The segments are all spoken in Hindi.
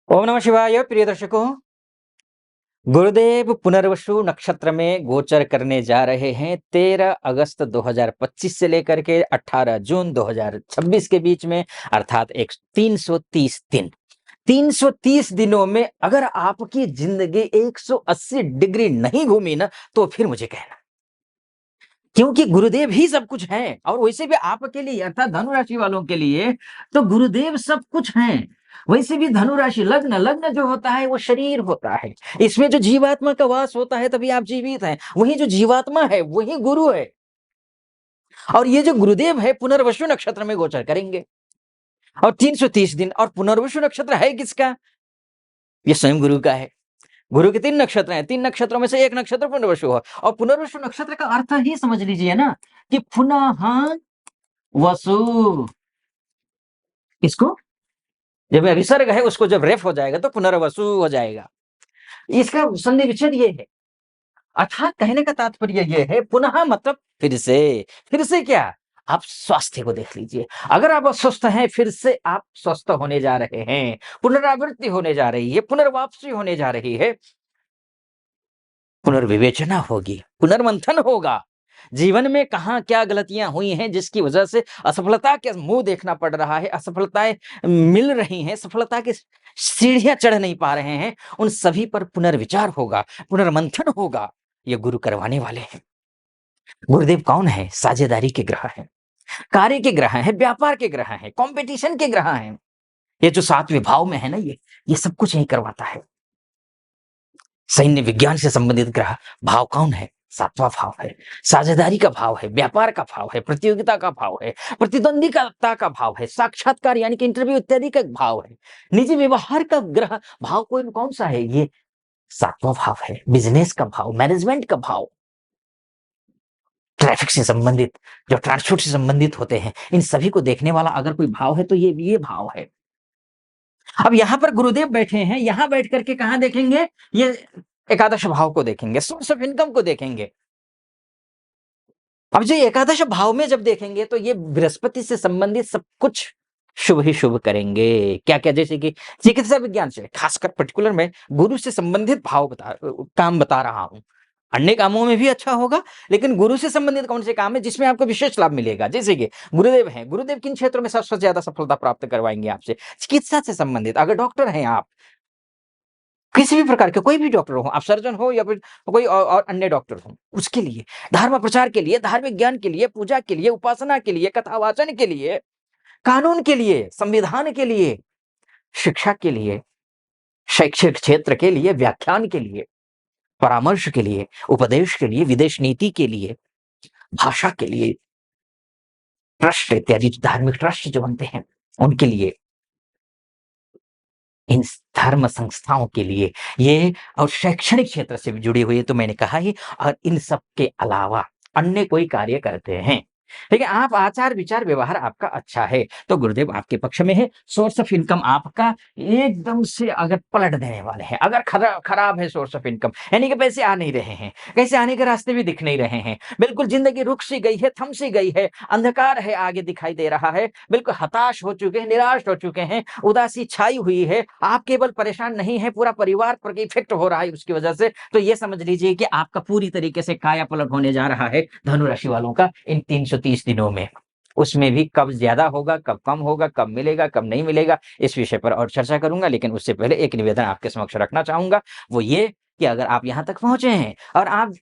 ओम नमः शिवाय प्रिय दर्शकों। गुरुदेव पुनर्वसु नक्षत्र में गोचर करने जा रहे हैं 13 अगस्त 2025 से लेकर के 18 जून 2026 के बीच में, अर्थात एक 330 दिन। 330 दिनों में अगर आपकी जिंदगी 180 डिग्री नहीं घूमी ना, तो फिर मुझे कहना, क्योंकि गुरुदेव ही सब कुछ हैं। और वैसे भी आपके लिए अर्थात धनु राशि वालों के लिए तो गुरुदेव सब कुछ हैं। वैसे भी धनु राशि लग्न लग्न जो होता है वो शरीर होता है। इसमें जो जीवात्मा का वास होता है तभी आप जीवित हैं। वही जो जीवात्मा है वही गुरु है। और ये जो गुरुदेव है पुनर्वसु नक्षत्र में गोचर करेंगे और 330 दिन। और पुनर्वसु नक्षत्र है किसका? ये स्वयं गुरु का है। गुरु के 3 नक्षत्र हैं, 3 नक्षत्रों में से एक नक्षत्र पुनर्वसु है। और पुनर्वसु नक्षत्र का अर्थ ही समझ लीजिए ना कि पुनः वसु। इसको जब विसर्ग है उसको जब रेफ हो जाएगा तो पुनर्वसु हो जाएगा। इसका संधि विच्छेद ये है। अर्थात कहने का तात्पर्य ये है, पुनः मतलब फिर से क्या? आप स्वास्थ्य को देख लीजिए। अगर आप अस्वस्थ हैं, फिर से आप स्वस्थ होने जा रहे हैं। पुनरावृत्ति होने जा रही है, पुनर्वापसी होने जा रही है, पुनर्विवेचना होगी, पुनर्मंथन होगा। जीवन में कहाँ क्या गलतियां हुई हैं जिसकी वजह से असफलता के मुंह देखना पड़ रहा है, असफलताएं मिल रही हैं, सफलता की सीढ़ियां चढ़ नहीं पा रहे हैं, उन सभी पर पुनर्विचार होगा, पुनर्मंथन होगा। ये गुरु करवाने वाले हैं। गुरुदेव कौन है? साझेदारी के ग्रह हैं, कार्य के ग्रह हैं, व्यापार के ग्रह हैं, कंपटीशन के ग्रह हैं। ये जो 7वें भाव में है ना, ये सब कुछ यही करवाता है। सैन्य विज्ञान से संबंधित ग्रह भाव कौन है? 7वां भाव है। साझेदारी का भाव है, व्यापार का भाव है, प्रतियोगिता का भाव है, प्रतिद्वंदिता का भाव है, साक्षात्कार यानी कि इंटरव्यू इत्यादि का भाव है। निजी व्यवहार का ग्रह भाव कौन सा है? ये 7वां भाव है। बिजनेस का भाव, मैनेजमेंट का भाव, ट्रैफिक से संबंधित, जो ट्रांसपोर्ट से संबंधित होते हैं, इन सभी को देखने वाला अगर कोई भाव है तो ये भाव है। अब यहां पर गुरुदेव बैठे हैं, यहां बैठ करके कहां देखेंगे? ये एकादश भाव को देखेंगे, सोर्स ऑफ इनकम को देखेंगे। अब जो एकादश भाव में जब देखेंगे तो ये बृहस्पति से संबंधित सब कुछ शुभ ही शुभ करेंगे। क्या क्या? जैसे कि चिकित्सा विज्ञान से, खासकर पर्टिकुलर में गुरु से संबंधित काम बता रहा हूं। अन्य कामों में भी अच्छा होगा, लेकिन गुरु से संबंधित कौन से काम है जिसमें आपको विशेष लाभ मिलेगा? जैसे कि गुरुदेव हैं, गुरुदेव किन क्षेत्रों में सबसे ज्यादा सफलता प्राप्त करवाएंगे आपसे? चिकित्सा से संबंधित। अगर डॉक्टर हैं आप, किसी भी प्रकार के कोई भी डॉक्टर हो, आप सर्जन हो या फिर कोई और अन्य डॉक्टर हो, उसके लिए, धर्म प्रचार के लिए, धार्मिक ज्ञान के लिए, पूजा के लिए, उपासना के लिए, कथावाचन के लिए, कानून के लिए, संविधान के लिए, शिक्षा के लिए, शैक्षिक क्षेत्र के लिए, व्याख्यान के लिए, परामर्श के लिए, उपदेश के लिए, विदेश नीति के लिए, भाषा के लिए, ट्रस्ट इत्यादि धार्मिक ट्रस्ट जो बनते हैं उनके लिए, इन धर्म संस्थाओं के लिए ये, और शैक्षणिक क्षेत्र से भी जुड़ी हुई है तो मैंने कहा ही। और इन सब के अलावा अन्य कोई कार्य करते हैं, ठीक है, आप आचार विचार व्यवहार आपका अच्छा है तो गुरुदेव आपके पक्ष में है। सोर्स ऑफ इनकम आपका एकदम से अगर पलट देने वाले हैं, अगर खराब है सोर्स ऑफ इनकम, यानी कि पैसे आ नहीं रहे हैं, कैसे आने के रास्ते भी दिख नहीं रहे हैं, बिल्कुल जिंदगी रुक सी गई है, थम सी गई है, अंधकार है आगे दिखाई दे रहा है, बिल्कुल हताश हो चुके हैं, निराश हो चुके हैं, उदासी छाई हुई है, आप केवल परेशान नहीं है, पूरा परिवार पर इफेक्ट हो रहा है उसकी वजह से, तो ये समझ लीजिए कि आपका पूरी तरीके से काया पलट होने जा रहा है धनु राशि वालों का इन 330 दिनों में। उसमें भी कब ज्यादा होगा, कब कम होगा, कब मिलेगा, कब नहीं मिलेगा, इस विषय पर और चर्चा करूंगा। लेकिन उससे पहले एक निवेदन आपके समक्ष रखना चाहूंगा, वो ये कि अगर आप यहां तक पहुंचे हैं और आप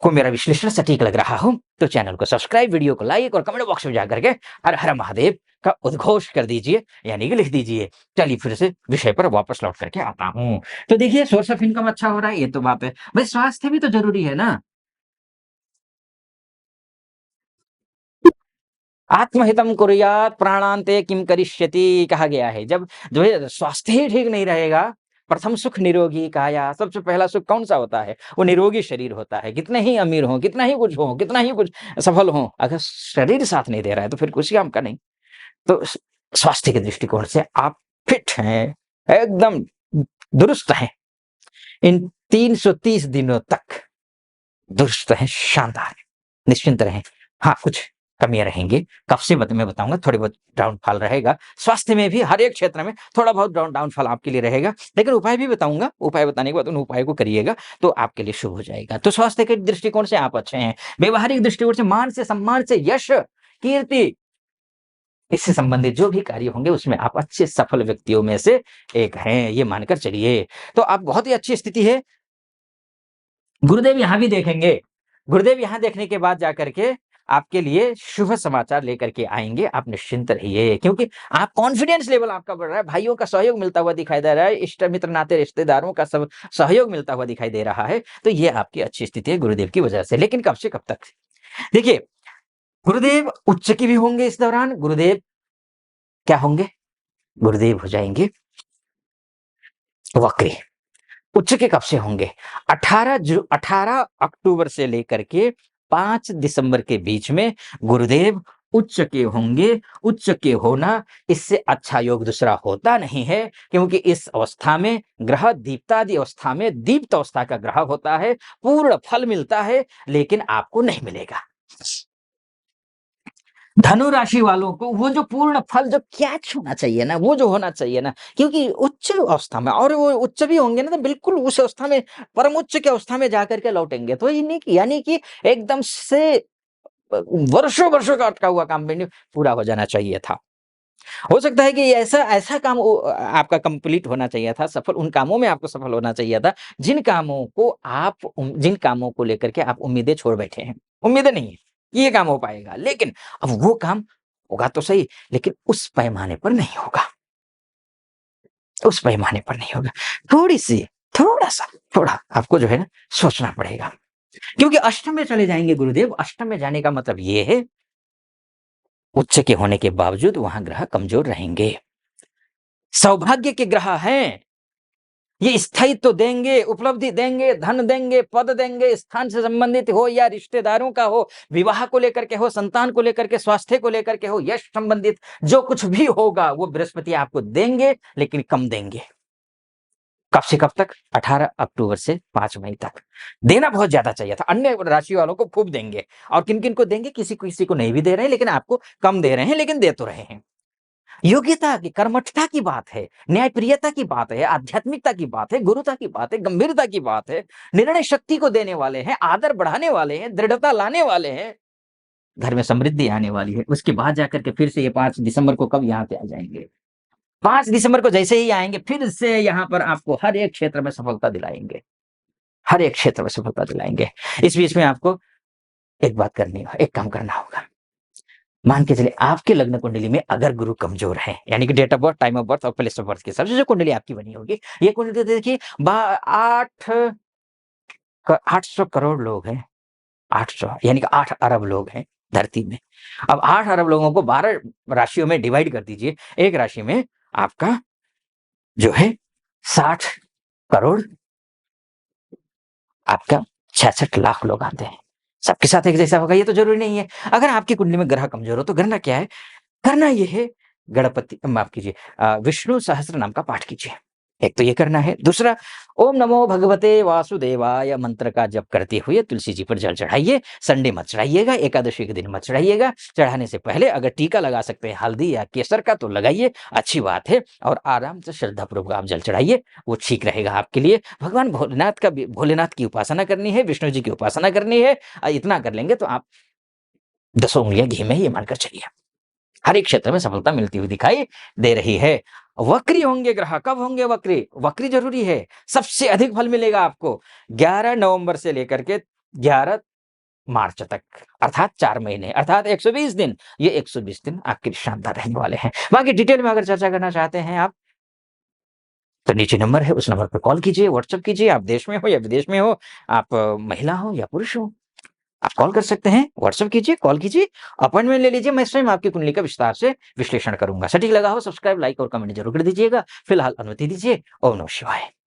को मेरा विश्लेषण सटीक लग रहा हो तो चैनल को सब्सक्राइब, वीडियो को लाइक और कमेंट बॉक्स में जाकर के हर हर महादेव का उद्घोष कर दीजिए, यानी कि लिख दीजिए। चलिए फिर से विषय पर वापस लौट करके आता हूँ। तो देखिए, सोर्स ऑफ इनकम अच्छा हो रहा है, ये तो बात है भाई, स्वास्थ्य भी तो जरूरी है ना। आत्महितम कुर्यात प्राणांते किम करिष्यति कहा गया है। जब जो है स्वास्थ्य ही ठीक नहीं रहेगा, प्रथम सुख निरोगी काया, सबसे पहला सुख कौन सा होता है? वो निरोगी शरीर होता है। कितने ही अमीर हो, कितना ही कुछ हो, कितना ही कुछ सफल हो, अगर शरीर साथ नहीं दे रहा है तो फिर कुछ काम का नहीं। तो स्वास्थ्य के दृष्टिकोण से आप फिट हैं, एकदम दुरुस्त हैं, इन 330 दिनों तक दुरुस्त हैं, शानदार है, निश्चिंत रहें। हाँ, कुछ कमियाँ रहेंगी। कब से मैं बताऊँगा, थोड़ी बहुत डाउनफॉल रहेगा। स्वास्थ्य में भी हर एक क्षेत्र में थोड़ा बहुत डाउनफॉल आपके लिए रहेगा। लेकिन उपाय भी बताऊँगा, उपाय बताने के बाद उन उपायों को करिएगा तो आपके लिए शुभ हो जाएगा। तो स्वास्थ्य के दृष्टिकोण से आप अच्छे हैं। व्यावहारिक दृष्टिकोण से मान से, सम्मान से, यश, कीर्ति, इससे संबंधित जो भी कार्य होंगे उसमें आप अच्छे सफल व्यक्तियों में से एक हैं, ये मानकर चलिए। तो आप बहुत ही अच्छी स्थिति है। गुरुदेव यहाँ भी देखेंगे। गुरुदेव यहाँ देखने के बाद जाकर के आपके लिए शुभ समाचार लेकर के आएँगे, आप निश्चिंत रहिए, क्योंकि आप कॉन्फिडेंस लेवल आपका बढ़ रहा है, भाइयों का सहयोग मिलता हुआ दिखाई दे रहा है, इष्ट मित्र, नाते, रिश्तेदारों का सब सहयोग मिलता हुआ दिखाई दे रहा है, तो ये आपकी अच्छी स्थिति है गुरुदेव की वजह से। लेकिन कब से कब तक? देखिए, गुरुदेव उच्च की भी होंगे इस दौरान, गुरुदेव क्या होंगे? गुरुदेव हो जाएँगे वक्री। उच्च के कब से होंगे? 18 अक्टूबर से लेकर के 5 दिसंबर के बीच में गुरुदेव उच्च के होंगे। उच्च के होना, इससे अच्छा योग दूसरा होता नहीं है, क्योंकि इस अवस्था में ग्रह दीप्तादि अवस्था में, दीप्त अवस्था का ग्रह होता है, पूर्ण फल मिलता है, लेकिन आपको नहीं मिलेगा। धनु राशि वालों को वो जो पूर्ण फल जो कैच होना चाहिए ना, वो जो होना चाहिए ना, क्योंकि उच्च अवस्था में, और वो उच्च भी होंगे ना, तो बिल्कुल उस अवस्था में, परम उच्च की अवस्था में जाकर के लौटेंगे। तो यानी कि एकदम से वर्षों-वर्षों का अटका हुआ काम भी पूरा हो जाना चाहिए था। हो सकता है कि ऐसा ऐसा काम आपका कंप्लीट होना चाहिए था, सफल उन कामों में आपको सफल होना चाहिए था, जिन कामों को लेकर के आप उम्मीदें छोड़ बैठे हैं। उम्मीदें नहीं है कि ये काम हो पाएगा, लेकिन अब वो काम होगा तो सही, लेकिन उस पैमाने पर नहीं होगा, उस पैमाने पर नहीं होगा। थोड़ी-सी, थोड़ा-सा, थोड़ा आपको जो है ना सोचना पड़ेगा, क्योंकि अष्टम में चले जाएँगे गुरुदेव। अष्टम में जाने का मतलब ये है, उच्च के होने के बावजूद वहाँ ग्रह कमज़ोर रहेंगे। सौभाग्य के ग्रह हैं, ये स्थायित्व देंगे, उपलब्धि देंगे, धन देंगे, पद देंगे, स्थान से संबंधित हो या रिश्तेदारों का हो, विवाह को लेकर के हो, संतान को लेकर के, स्वास्थ्य को लेकर के हो, यश संबंधित जो कुछ भी होगा वो बृहस्पति आपको देंगे, लेकिन कम देंगे। कब से कब तक? 18 अक्टूबर से 5 मई तक। देना बहुत ज़्यादा चाहिए था, अन्य राशि वालों को खूब देंगे, और किन-किन को देंगे, किसी को नहीं भी दे रहे हैं, लेकिन आपको कम दे रहे हैं, लेकिन दे तो रहे हैं। योग्यता की, कर्मठता की बात है, न्यायप्रियता की बात है, आध्यात्मिकता की बात है, गुरुता की बात है, गंभीरता की बात है, निर्णय शक्ति को देने वाले हैं, आदर बढ़ाने वाले हैं, दृढ़ता लाने वाले हैं, घर में समृद्धि आने वाली है। उसके बाद जाकर के फिर से ये 5 दिसंबर को कब यहाँ पे आ जाएँगे। 5 दिसंबर को जैसे ही आएँगे, फिर से यहाँ पर आपको हर एक क्षेत्र में सफलता दिलाएँगे, हर एक क्षेत्र में सफलता दिलाएँगे। इस बीच में आपको एक काम करना होगा। मान के चलिए आपके लग्न कुंडली में अगर गुरु कमजोर है, यानी कि date of birth, time of birth और प्लेस ऑफ बर्थ के हिसाब से जो कुंडली आपकी बनी होगी, ये कुंडली देखिए 800 करोड़ लोग हैं। 800 यानी कि 8 अरब लोग हैं धरती में। अब 8 अरब लोगों को 12 राशियों में डिवाइड कर दीजिए। एक राशि में आपका जो है 60 करोड़, आपका 66 लाख लोग आते हैं। सबके साथ एक जैसा होगा ये तो जरूरी नहीं है। अगर आपकी कुंडली में ग्रह कमजोर हो तो करना क्या है? करना ये है, माफ कीजिए, विष्णु सहस्त्र नाम का पाठ कीजिए। एक तो ये करना है। दूसरा, ओम नमो भगवते वासुदेवाय मंत्र का जप करते हुए तुलसी जी पर जल चढ़ाइए। संडे मत चढ़ाइएगा, एकादशी के दिन मत चढ़ाइएगा। चढ़ाने से पहले अगर टीका लगा सकते हैं हल्दी या केसर का तो लगाइए, अच्छी बात है। और आराम से श्रद्धापूर्वक आप जल चढ़ाइए, वो ठीक रहेगा आपके लिए। भगवान भोलेनाथ की उपासना करनी है, विष्णु जी की उपासना करनी है। इतना कर लेंगे तो आप 10 उंगलियां घी में, ये मानकर चलिए हर एक क्षेत्र में सफलता मिलती हुई दिखाई दे रही है। वक्री होंगे ग्रह, कब होंगे वक्री? वक्री जरूरी है, सबसे अधिक फल मिलेगा आपको 11 नवंबर से लेकर के 11 मार्च तक, अर्थात 4 महीने, अर्थात 120 दिन। ये 120 दिन आपके लिए शानदार रहने वाले हैं। बाकी डिटेल में अगर चर्चा करना चाहते हैं आप, तो नीचे नंबर है, उस नंबर पर कॉल कीजिए, व्हाट्सएप कीजिए। आप देश में हो या विदेश में हो, आप महिला हो या पुरुष हो, आप कॉल कर सकते हैं, व्हाट्सएप कीजिए, कॉल कीजिए, अपॉइंटमेंट ले लीजिए। मैं स्वयं आपकी कुंडली का विस्तार से विश्लेषण करूंगा। सटीक लगा हो, सब्सक्राइब, लाइक और कमेंट जरूर कर दीजिएगा। फिलहाल अनुमति दीजिए। ओम नमः शिवाय।